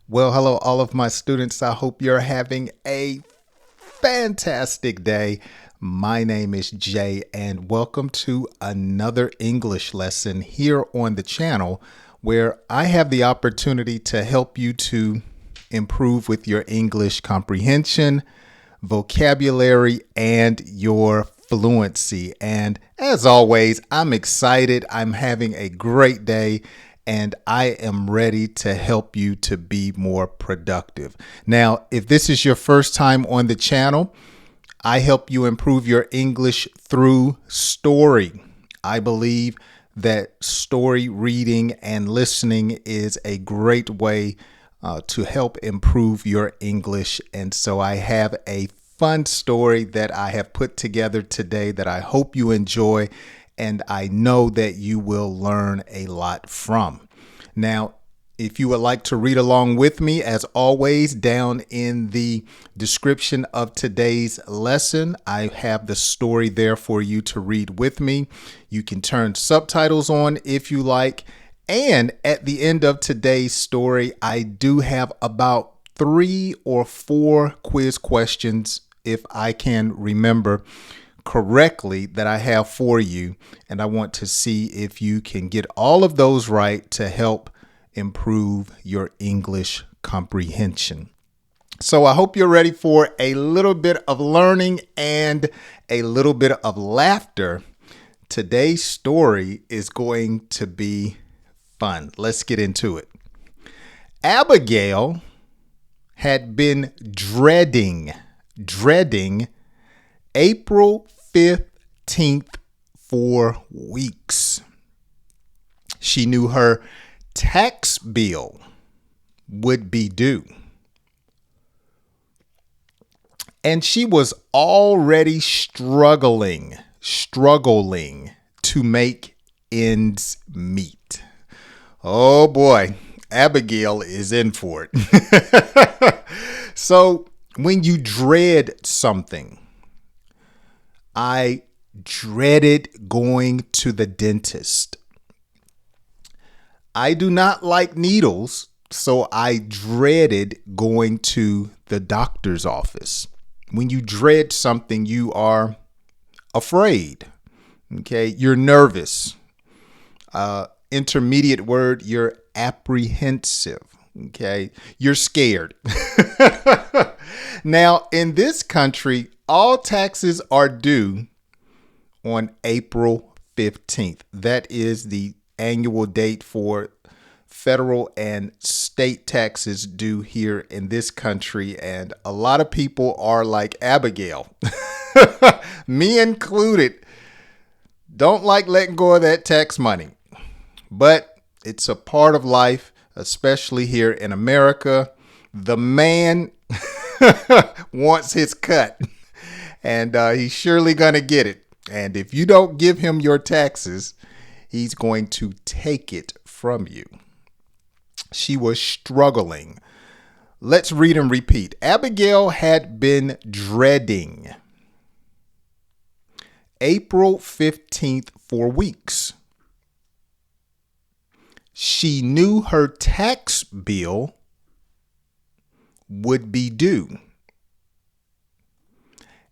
Well, hello, all of my students. I hope you're having a fantastic day. My name is Jay, and welcome to another English lesson here on the channel where I have the opportunity to help you to improve with your English comprehension, vocabulary, and your fluency. And as always, I'm excited. I'm having a great day and I am ready to help you to be more productive. Now, if this is your first time on the channel, I help you improve your English through story. I believe that story reading and listening is a great way to help improve your English. And so I have a fun story that I have put together today that I hope you enjoy, and I know that you will learn a lot from. Now, if you would like to read along with me, as always, down in the description of today's lesson, I have the story there for you to read with me. You can turn subtitles on if you like. And at the end of today's story, I do have about 3 or 4 quiz questions, if I can remember correctly, that I have for you. And I want to see if you can get all of those right to help improve your English comprehension. So I hope you're ready for a little bit of learning and a little bit of laughter. Today's story is going to be fun. Let's get into it. Abigail had been dreading April 15th for weeks. She knew her tax bill would be due, and she was already struggling to make ends meet. Oh boy, Abigail is in for it. So when you dread something, I dreaded going to the dentist. I do not like needles, so I dreaded going to the doctor's office. When you dread something, you are afraid. Okay, you're nervous. Intermediate word, you're apprehensive. Okay, you're scared. Now, in this country, all taxes are due on April 15th. That is the annual date for federal and state taxes due here in this country. And a lot of people are like Abigail, me included, don't like letting go of that tax money. But it's a part of life, especially here in America. The man wants his cut, and he's surely going to get it. And if you don't give him your taxes, he's going to take it from you. She was struggling. Let's read and repeat. Abigail had been dreading April 15th for weeks. She knew her tax bill would be due,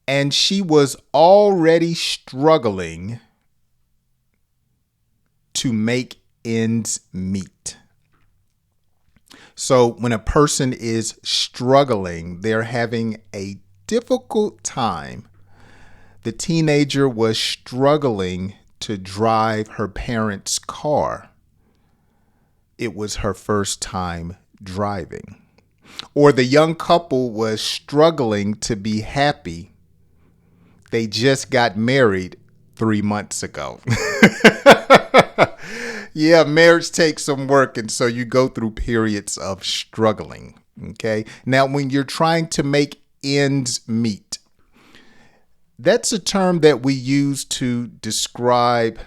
and she was already struggling to make ends meet. So when a person is struggling, they're having a difficult time. The teenager was struggling to drive her parents' car. It was her first time driving. Or the young couple was struggling to be happy. They just got married 3 months ago. Yeah, marriage takes some work, and so you go through periods of struggling. Okay. Now, when you're trying to make ends meet, that's a term that we use to describe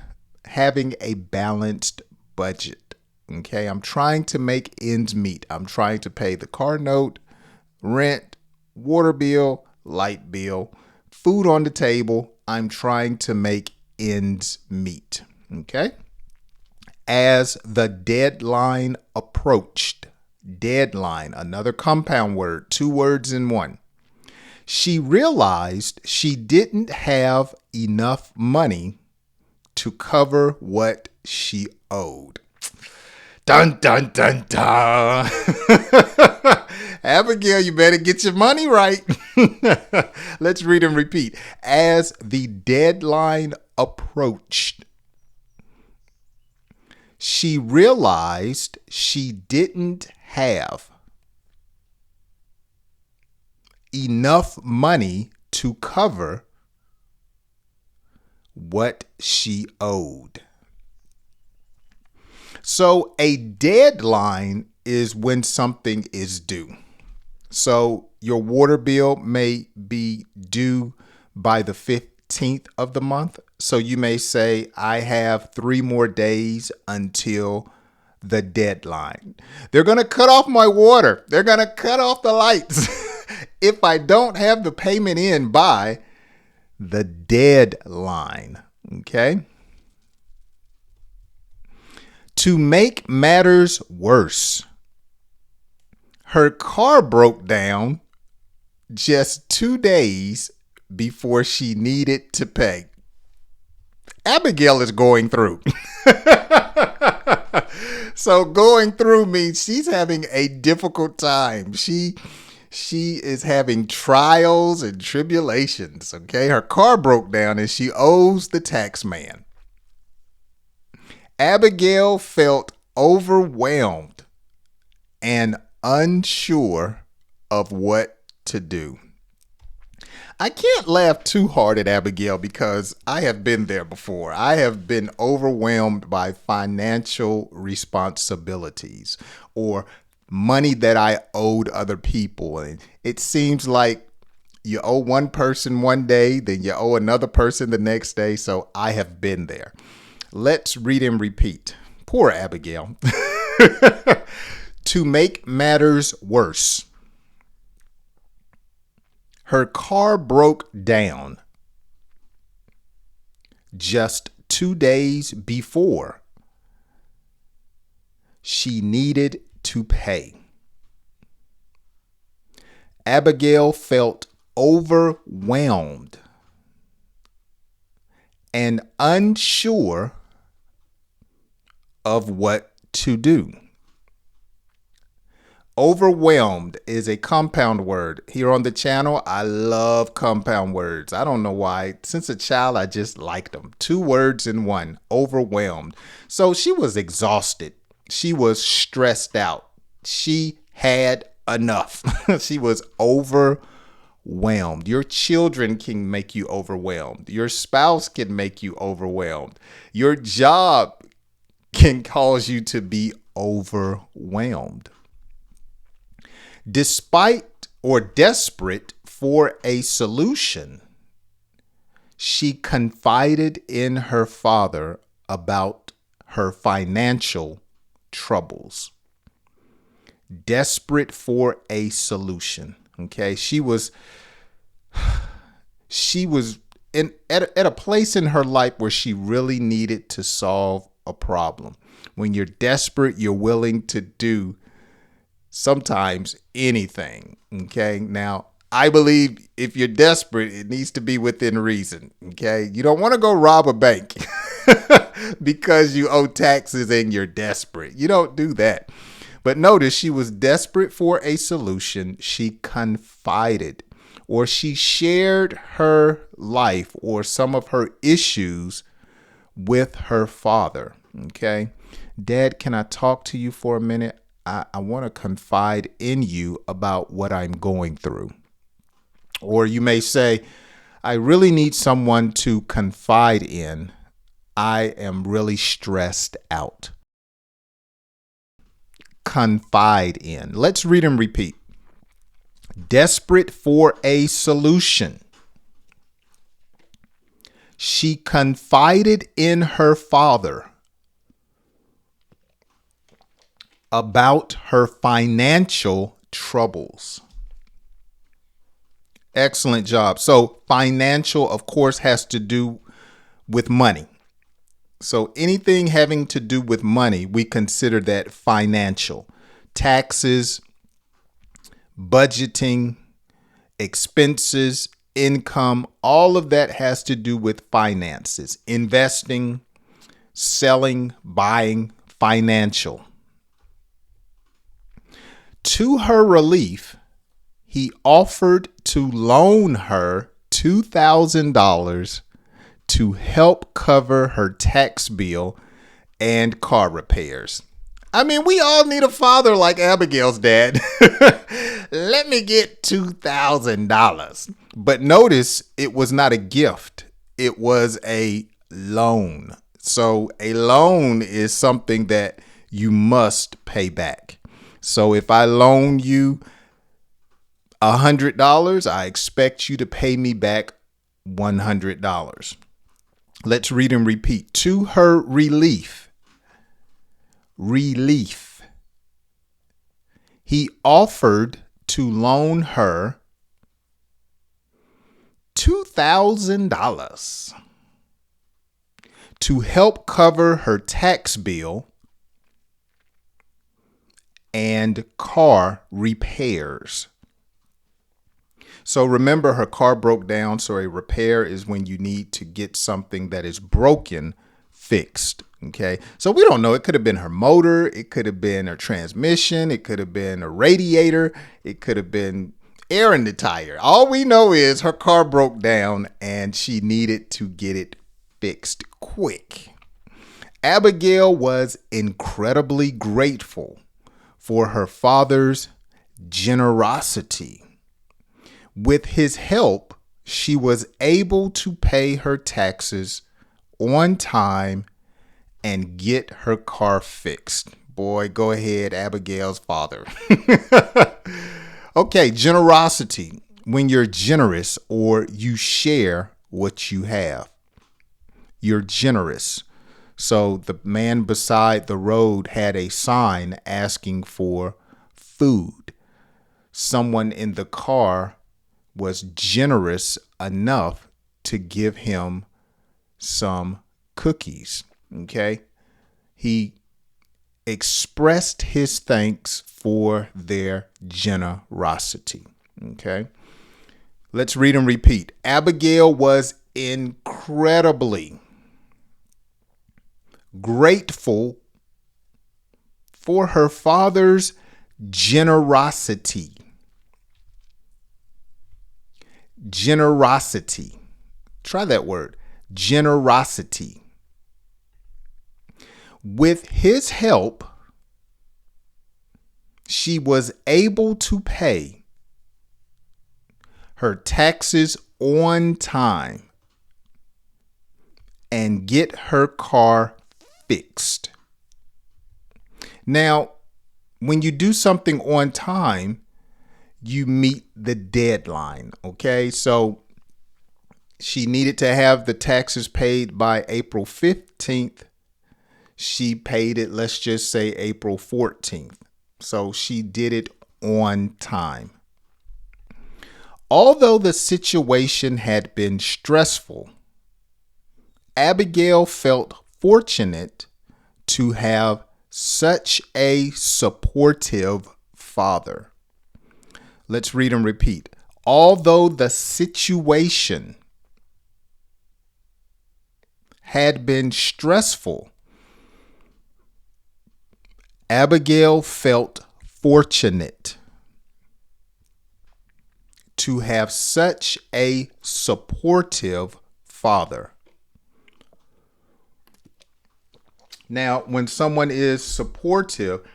having a balanced budget. Okay. I'm trying to make ends meet. I'm trying to pay the car note, rent, water bill, light bill, food on the table. I'm trying to make ends meet. Okay. As the deadline approached, Deadline, another compound word, 2 words in one. She realized she didn't have enough money to cover what she owed. Dun, dun, dun, dun. Abigail, you better get your money right. Let's read and repeat. As the deadline approached, she realized she didn't have enough money to cover what she owed. So a deadline is when something is due. So your water bill may be due by the 15th of the month. So you may say, I have 3 more days until the deadline. They're going to cut off my water. They're going to cut off the lights if I don't have the payment in by the deadline. Okay. To make matters worse, her car broke down just 2 days before she needed to pay. Abigail is going through. So going through means she's having a difficult time. She is having trials and tribulations. Okay. Her car broke down and she owes the tax man. Abigail felt overwhelmed and unsure of what to do. I can't laugh too hard at Abigail because I have been there before. I have been overwhelmed by financial responsibilities or money that I owed other people. And it seems like you owe one person one day, then you owe another person the next day. So I have been there. Let's read and repeat. Poor Abigail. To make matters worse, her car broke down just 2 days before she needed to pay. Abigail felt overwhelmed and unsure of what to do. Overwhelmed is a compound word. Here on the channel, I love compound words. I don't know why. Since a child, I just liked them. 2 words in one, overwhelmed. So she was exhausted. She was stressed out. She had enough. She was overwhelmed. Your children can make you overwhelmed. Your spouse can make you overwhelmed. Your job can cause you to be overwhelmed. Despite or desperate for a solution, she confided in her father about her financial troubles. Desperate for a solution. Okay. She was at a place in her life where she really needed to solve a problem. When you're desperate, you're willing to do sometimes anything. Okay. Now, I believe if you're desperate, it needs to be within reason. Okay. You don't want to go rob a bank because you owe taxes and you're desperate. You don't do that. But notice she was desperate for a solution. She confided or she shared her life or some of her issues with her father. Okay. Dad, can I talk to you for a minute? I want to confide in you about what I'm going through. Or you may say, I really need someone to confide in. I am really stressed out. Confide in. Let's read and repeat. Desperate for a solution. She confided in her father about her financial troubles. Excellent job. So financial, of course, has to do with money. So anything having to do with money, we consider that financial. taxes, budgeting, expenses, income, all of that has to do with finances, investing, selling, buying, financial. To her relief, he offered to loan her $2,000 to help cover her tax bill and car repairs. I mean, we all need a father like Abigail's dad. Let me get $2,000. But notice it was not a gift. It was a loan. So a loan is something that you must pay back. So if I loan you $100, I expect you to pay me back $100. Let's read and repeat. To her relief, he offered to loan her $2,000 to help cover her tax bill and car repairs. So remember, her car broke down. So a repair is when you need to get something that is broken fixed. Okay. So we don't know. It could have been her motor. It could have been her transmission. It could have been a radiator. It could have been air in the tire. All we know is her car broke down and she needed to get it fixed quick. Abigail was incredibly grateful for her father's generosity. With his help, she was able to pay her taxes on time and get her car fixed. Boy, go ahead, Abigail's father. Okay, generosity. When you're generous or you share what you have, you're generous. So the man beside the road had a sign asking for food. Someone in the car was generous enough to give him some cookies. Okay. He expressed his thanks for their generosity. Okay. Let's read and repeat. Abigail was incredibly grateful for her father's generosity. Generosity. Try that word. Generosity. With his help, she was able to pay her taxes on time and get her car fixed. Now, when you do something on time, you meet the deadline. Okay, so she needed to have the taxes paid by April 15th. She paid it, let's just say April 14th. So she did it on time. Although the situation had been stressful, Abigail felt fortunate to have such a supportive father. Let's read and repeat. Although the situation had been stressful, Abigail felt fortunate to have such a supportive father. Now, when someone is supportive,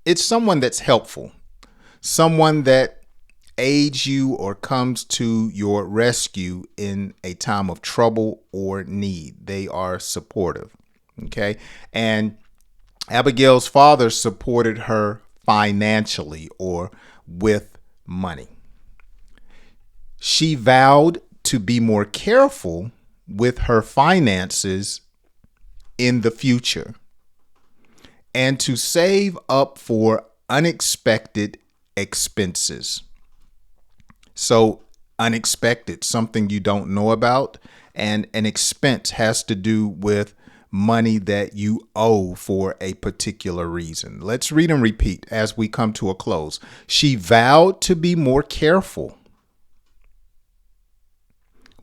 it's someone that's helpful, someone that aids you or comes to your rescue in a time of trouble or need. They are supportive. Okay. And Abigail's father supported her financially or with money. She vowed to be more careful with her finances in the future and to save up for unexpected expenses. So unexpected, something you don't know about, and an expense has to do with money that you owe for a particular reason. Let's read and repeat as we come to a close. She vowed to be more careful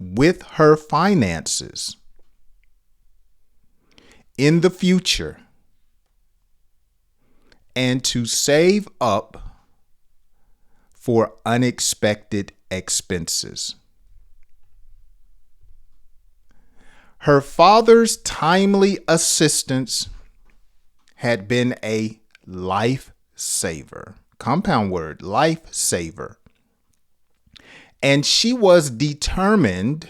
with her finances in the future and to save up for unexpected expenses. Her father's timely assistance had been a lifesaver. Compound word, lifesaver. And she was determined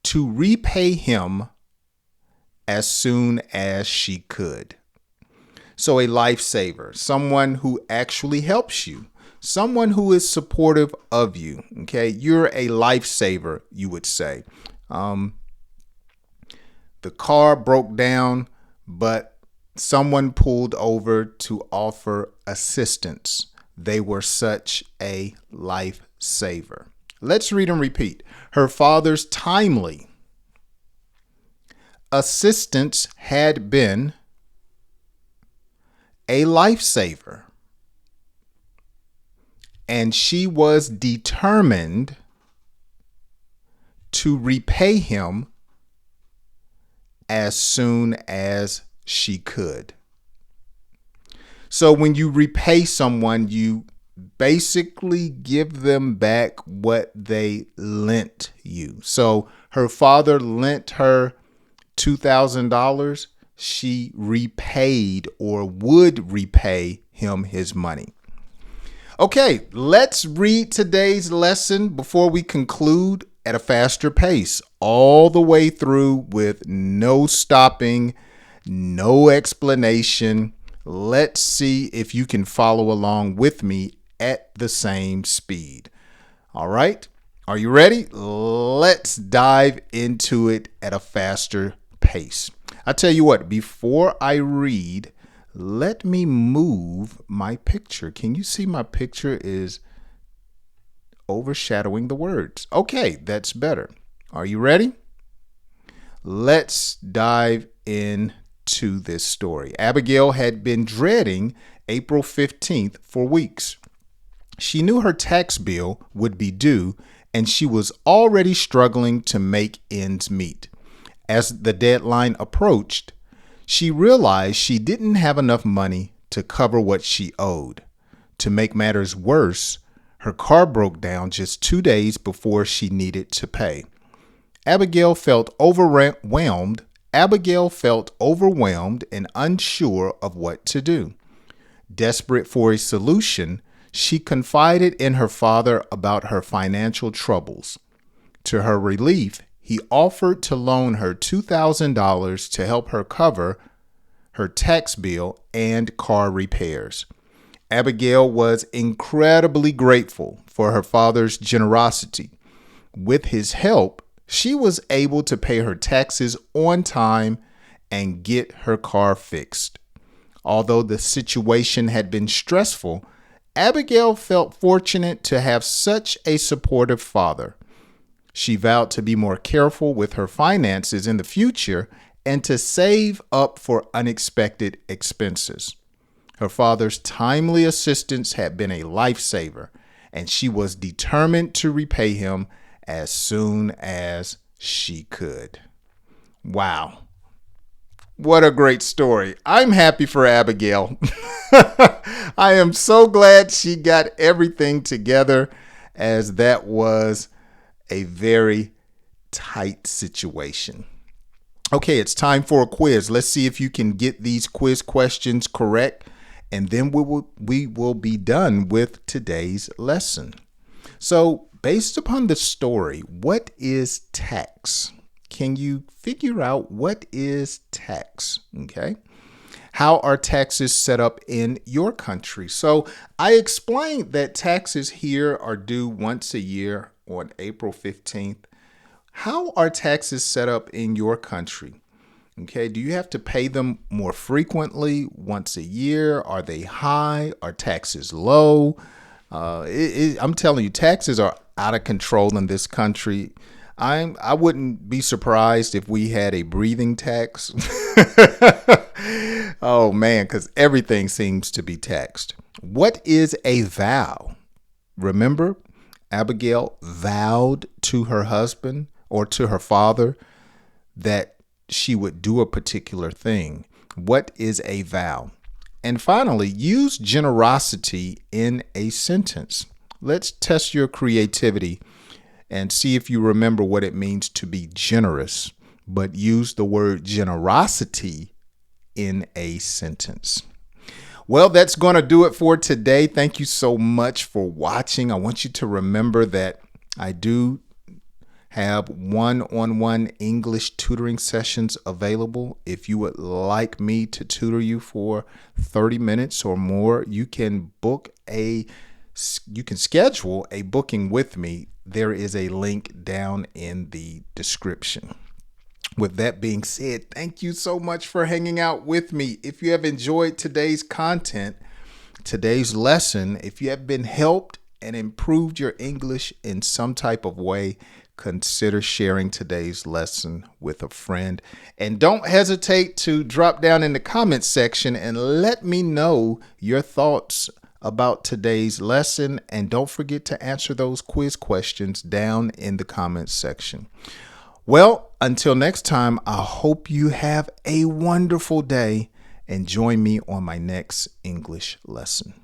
to repay him as soon as she could. So a lifesaver, someone who actually helps you, someone who is supportive of you. Okay, you're a lifesaver, you would say. The car broke down, but someone pulled over to offer assistance. They were such a lifesaver. Let's read and repeat. Her father's timely assistance had been a lifesaver, and she was determined to repay him as soon as she could. So when you repay someone, you basically give them back what they lent you. So her father lent her $2,000. She repaid or would repay him his money. Okay, let's read today's lesson before we conclude at a faster pace, all the way through with no stopping, no explanation. Let's see if you can follow along with me at the same speed. All right, are you ready? Let's dive into it at a faster pace. I tell you what, before I read, let me move my picture. Can you see my picture is overshadowing the words? Okay, that's better. Are you ready? Let's dive into this story. Abigail had been dreading April 15th for weeks. She knew her tax bill would be due, and she was already struggling to make ends meet. As the deadline approached, she realized she didn't have enough money to cover what she owed. To make matters worse, her car broke down just 2 days before she needed to pay. Abigail felt overwhelmed and unsure of what to do. Desperate for a solution, she confided in her father about her financial troubles. To her relief, he offered to loan her $2,000 to help her cover her tax bill and car repairs. Abigail was incredibly grateful for her father's generosity. With his help, she was able to pay her taxes on time and get her car fixed. Although the situation had been stressful, Abigail felt fortunate to have such a supportive father. She vowed to be more careful with her finances in the future and to save up for unexpected expenses. Her father's timely assistance had been a lifesaver, and she was determined to repay him as soon as she could. Wow. What a great story. I'm happy for Abigail. I am so glad she got everything together, as that was a very tight situation. Okay, it's time for a quiz. Let's see if you can get these quiz questions correct, and then we will be done with today's lesson. So, based upon the story, what is tax? Can you figure out what is tax? Okay. How are taxes set up in your country? So I explained that taxes here are due once a year on April 15th. How are taxes set up in your country? Okay, do you have to pay them more frequently, once a year? Are they high? Are taxes low? I'm telling you, taxes are out of control in this country. I wouldn't be surprised if we had a breathing tax. Oh man, because everything seems to be taxed. What is a vow? Remember, Abigail vowed to her husband or to her father that she would do a particular thing. What is a vow? And finally, use generosity in a sentence. Let's test your creativity and see if you remember what it means to be generous, but use the word generosity in a sentence. Well, that's going to do it for today. Thank you so much for watching. I want you to remember that I do have one-on-one English tutoring sessions available. If you would like me to tutor you for 30 minutes or more, you can schedule a booking with me. There is a link down in the description. With that being said, thank you so much for hanging out with me. If you have enjoyed today's content, today's lesson, if you have been helped and improved your English in some type of way, consider sharing today's lesson with a friend. And don't hesitate to drop down in the comments section and let me know your thoughts about today's lesson. And don't forget to answer those quiz questions down in the comments section. Well, until next time, I hope you have a wonderful day and join me on my next English lesson.